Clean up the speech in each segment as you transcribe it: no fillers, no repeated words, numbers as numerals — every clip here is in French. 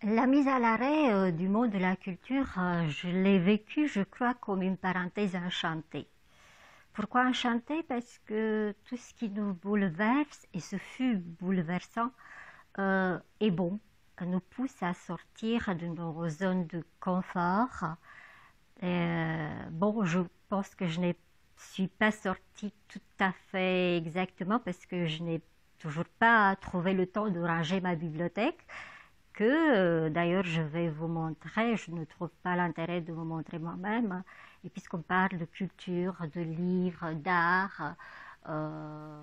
La mise à l'arrêt du monde de la culture, je l'ai vécu, je crois, comme une parenthèse enchantée. Pourquoi enchantée? Parce que tout ce qui nous bouleverse, et ce fut bouleversant, est bon, nous pousse à sortir de nos zones de confort. Bon, je pense que je ne suis pas sortie tout à fait exactement parce que je n'ai toujours pas trouvé le temps de ranger ma bibliothèque que d'ailleurs je vais vous montrer, je ne trouve pas l'intérêt de vous montrer moi-même. Et puisqu'on parle de culture, de livres, d'art, euh,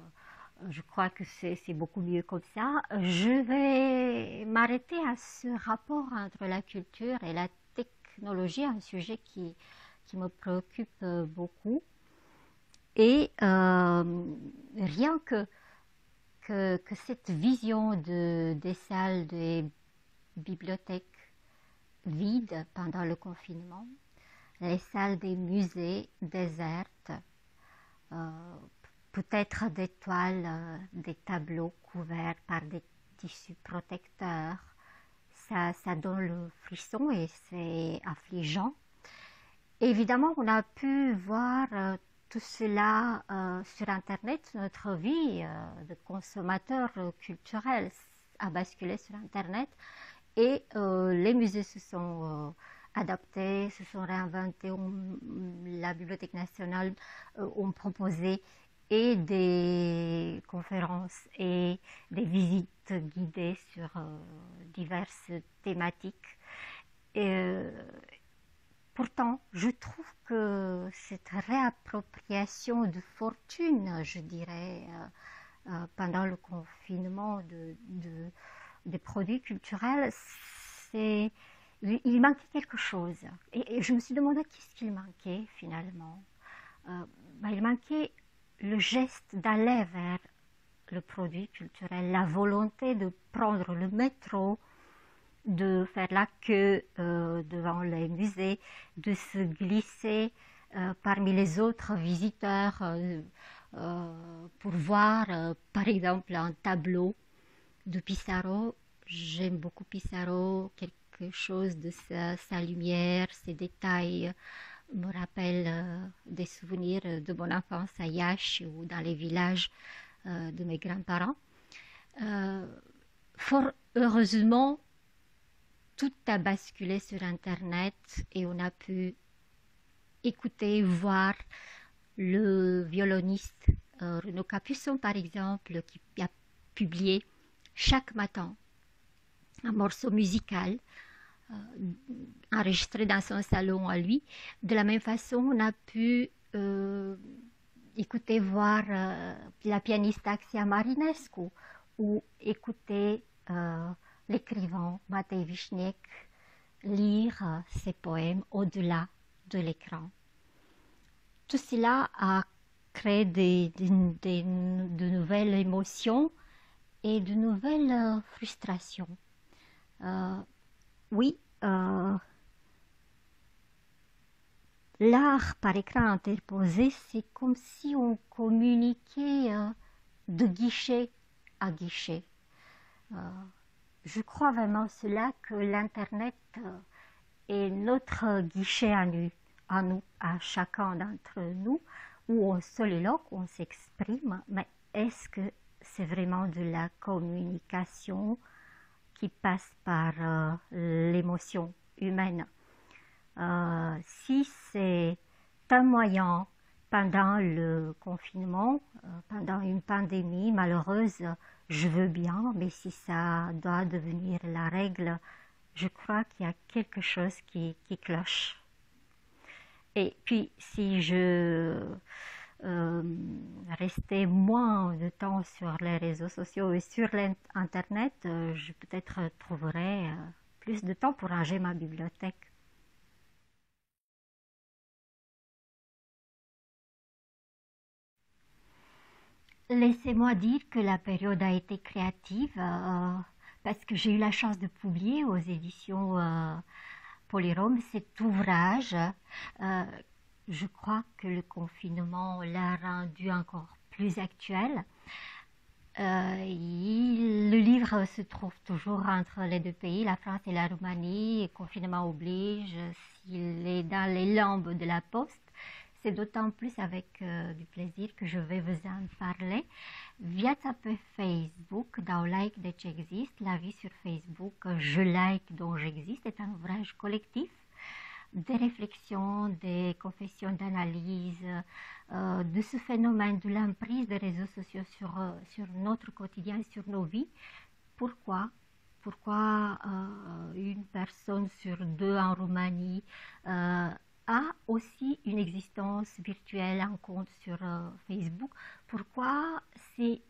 je crois que c'est beaucoup mieux comme ça. Je vais m'arrêter à ce rapport entre la culture et la technologie, un sujet qui me préoccupe beaucoup. Et rien que cette vision des salles, des bibliothèques vides pendant le confinement, les salles des musées désertes, euh, peut-être des toiles, des tableaux couverts par des tissus protecteurs. Ça donne le frisson et c'est affligeant. Évidemment, on a pu voir tout cela sur Internet. Notre vie de consommateur culturel a basculé sur Internet et les musées se sont adaptés, se sont réinventés. La Bibliothèque nationale ont proposé et des conférences et des visites guidées sur diverses thématiques. Et, pourtant, je trouve que cette réappropriation de fortune, je dirais, pendant le confinement des produits culturels, c'est, il manquait quelque chose. Et je me suis demandé qu'est-ce qu'il manquait finalement. Il manquait le geste d'aller vers le produit culturel, la volonté de prendre le métro, de faire la queue devant les musées, de se glisser parmi les autres visiteurs pour voir par exemple un tableau de Pissarro. J'aime beaucoup Pissarro, quelque chose de sa lumière, ses détails me rappellent des souvenirs de mon enfance à Yache ou dans les villages de mes grands-parents. Euh, Fort heureusement, tout a basculé sur Internet et on a pu écouter, voir le violoniste Renaud Capuçon, par exemple, qui a publié chaque matin un morceau musical euh, enregistré dans son salon à lui. De la même façon, on a pu écouter, voir la pianiste Axia Marinescu ou écouter l'écrivain Matei Vichniek lire ses poèmes au-delà de l'écran. Tout cela a créé de nouvelles émotions et de nouvelles frustrations. Oui, l'art par écran interposé, c'est comme si on communiquait de guichet à guichet. Euh, je crois vraiment cela que l'Internet est notre guichet à nous, à chacun d'entre nous, où on soliloque, où on s'exprime, mais est-ce que c'est vraiment de la communication qui passe par l'émotion humaine? Si c'est un moyen pendant le confinement, pendant une pandémie malheureuse, je veux bien, mais si ça doit devenir la règle, je crois qu'il y a quelque chose qui cloche. Et puis, si je euh, restais moins de temps sur les réseaux sociaux et sur l'Internet, je peut-être trouverais plus de temps pour ranger ma bibliothèque. Laissez-moi dire que la période a été créative parce que j'ai eu la chance de publier aux éditions Polyrome cet ouvrage. Euh, je crois que le confinement l'a rendu encore plus actuel. Le livre se trouve toujours entre les deux pays, la France et la Roumanie, et confinement oblige, s'il est dans les limbes de la poste. C'est d'autant plus avec du plaisir que je vais vous en parler. Viața Facebook, dans Like deci existe, la vie sur Facebook, Je like donc j'existe, est un ouvrage collectif des réflexions, des confessions d'analyse de ce phénomène de l'emprise des réseaux sociaux sur notre quotidien, sur nos vies. Pourquoi une personne sur deux en Roumanie a aussi une existence virtuelle, un compte sur Facebook? Pourquoi c'est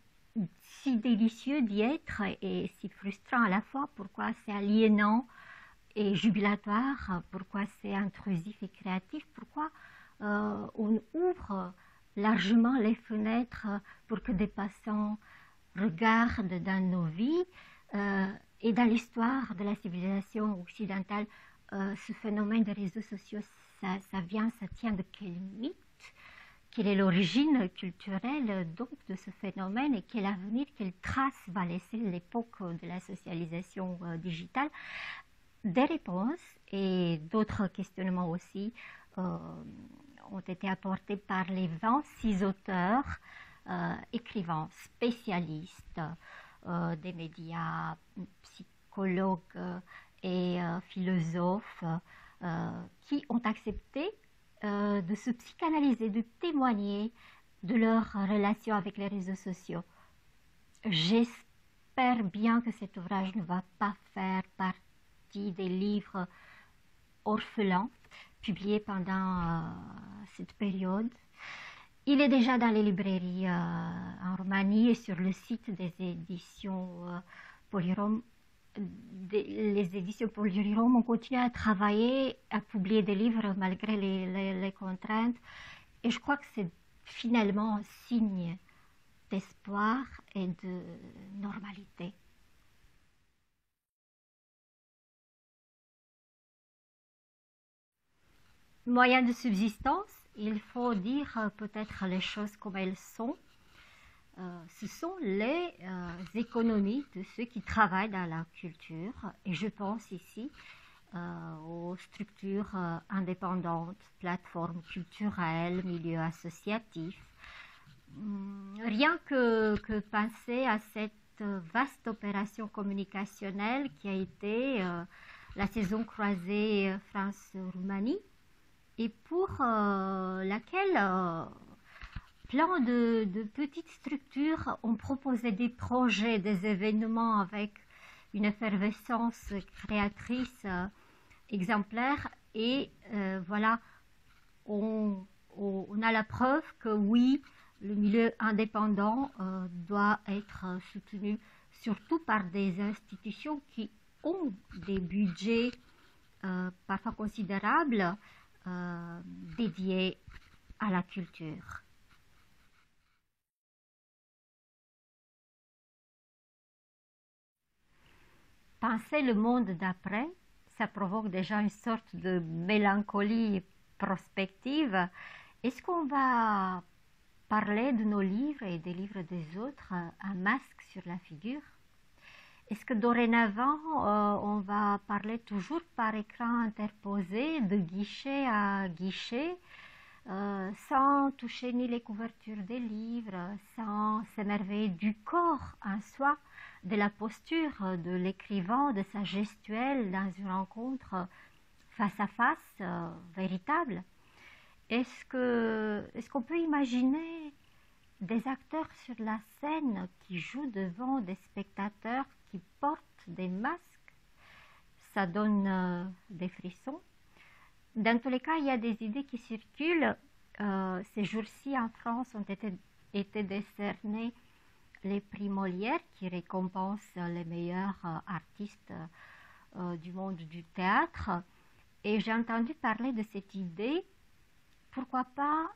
si délicieux d'y être et si frustrant à la fois? Pourquoi c'est aliénant et jubilatoire? Pourquoi c'est intrusif et créatif? Pourquoi on ouvre largement les fenêtres pour que des passants regardent dans nos vies et dans l'histoire de la civilisation occidentale? Ce phénomène des réseaux sociaux, ça tient de quel mythe? Quelle est l'origine culturelle donc de ce phénomène et quel avenir, quelle trace va laisser l'époque de la socialisation digitale? Des réponses et d'autres questionnements aussi ont été apportés par les 26 auteurs, écrivains, spécialistes des médias, psychologues et philosophes qui ont accepté de se psychanalyser, de témoigner de leur relation avec les réseaux sociaux. J'espère bien que cet ouvrage ne va pas faire partie des livres orphelins publiés pendant cette période. Il est déjà dans les librairies en Roumanie et sur le site des éditions Polyrom. Les éditions Polyrom ont continué à travailler, à publier des livres malgré les contraintes. Et je crois que c'est finalement un signe d'espoir et de normalité. Moyen de subsistance, il faut dire peut-être les choses comme elles sont. Ce sont les économies de ceux qui travaillent dans la culture, et je pense ici aux structures indépendantes, plateformes culturelles, milieux associatifs. Rien que penser à cette vaste opération communicationnelle qui a été la saison croisée France-Roumanie, et pour laquelle plein de petites structures ont proposé des projets, des événements avec une effervescence créatrice exemplaire. Et voilà, on a la preuve que oui, le milieu indépendant doit être soutenu, surtout par des institutions qui ont des budgets parfois considérables dédiés à la culture. Penser le monde d'après, ça provoque déjà une sorte de mélancolie prospective. Est-ce qu'on va parler de nos livres et des livres des autres, un masque sur la figure? Est-ce que dorénavant, on va parler toujours par écran interposé, de guichet à guichet, sans toucher ni les couvertures des livres, sans s'émerveiller du corps en soi, de la posture de l'écrivain, de sa gestuelle dans une rencontre face à face véritable? Est-ce qu'on peut imaginer des acteurs sur la scène qui jouent devant des spectateurs qui portent des masques? Ça donne des frissons. Dans tous les cas, il y a des idées qui circulent. Ces jours-ci, en France, ont été décernés les prix Molière qui récompensent les meilleurs artistes du monde du théâtre. Et j'ai entendu parler de cette idée, pourquoi pas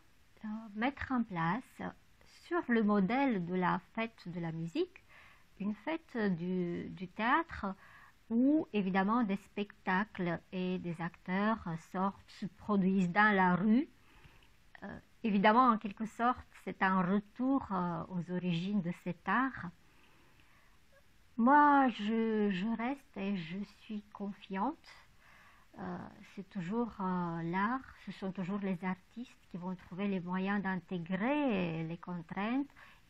mettre en place, sur le modèle de la fête de la musique, une fête du théâtre où évidemment des spectacles et des acteurs sortent, se produisent dans la rue. Évidemment, en quelque sorte, c'est un retour aux origines de cet art. Moi, je reste et je suis confiante. C'est toujours l'art, ce sont toujours les artistes qui vont trouver les moyens d'intégrer les contraintes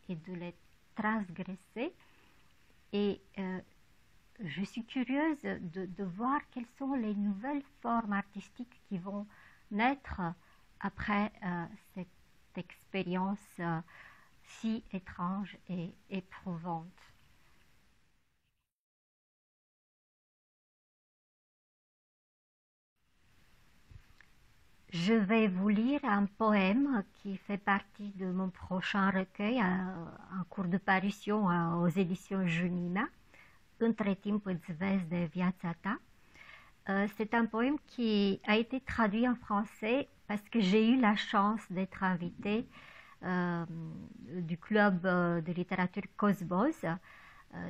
et de les transgresser. Et je suis curieuse de voir quelles sont les nouvelles formes artistiques qui vont naître après cette expérience si étrange et éprouvante. Je vais vous lire un poème qui fait partie de mon prochain recueil en cours de parution aux éditions Junima, Între timp îți vezi de viața ta. C'est un poème qui a été traduit en français parce que j'ai eu la chance d'être invitée du club de littérature Cosmos.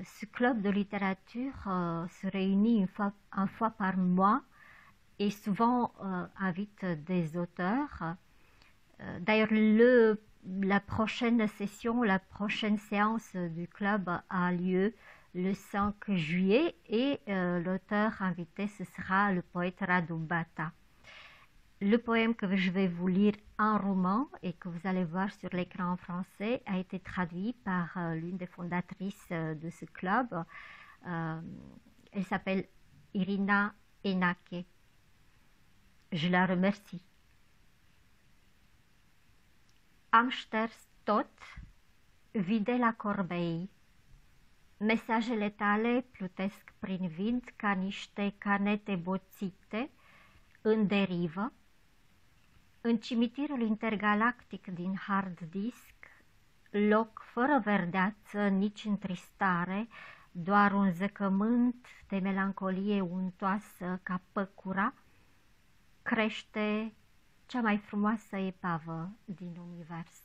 Ce club de littérature se réunit une fois par mois et souvent invite des auteurs. D'ailleurs, la prochaine session, la prochaine séance du club a lieu le 5 juillet et l'auteur invité, ce sera le poète Radu Bata. Le poème que je vais vous lire en roman et que vous allez voir sur l'écran en français a été traduit par l'une des fondatrices de ce club. Elle s'appelle Irina Enake. Je la remercie. Am șters tot, videla corbei. Mesajele tale plutesc prin vid ca niște canete boțite în derivă. În cimitirul intergalactic din hard disk, loc fără verdeață, nici întristare, doar un zăcământ de melancolie untoasă ca păcura, crește cea mai frumoasă epavă din univers.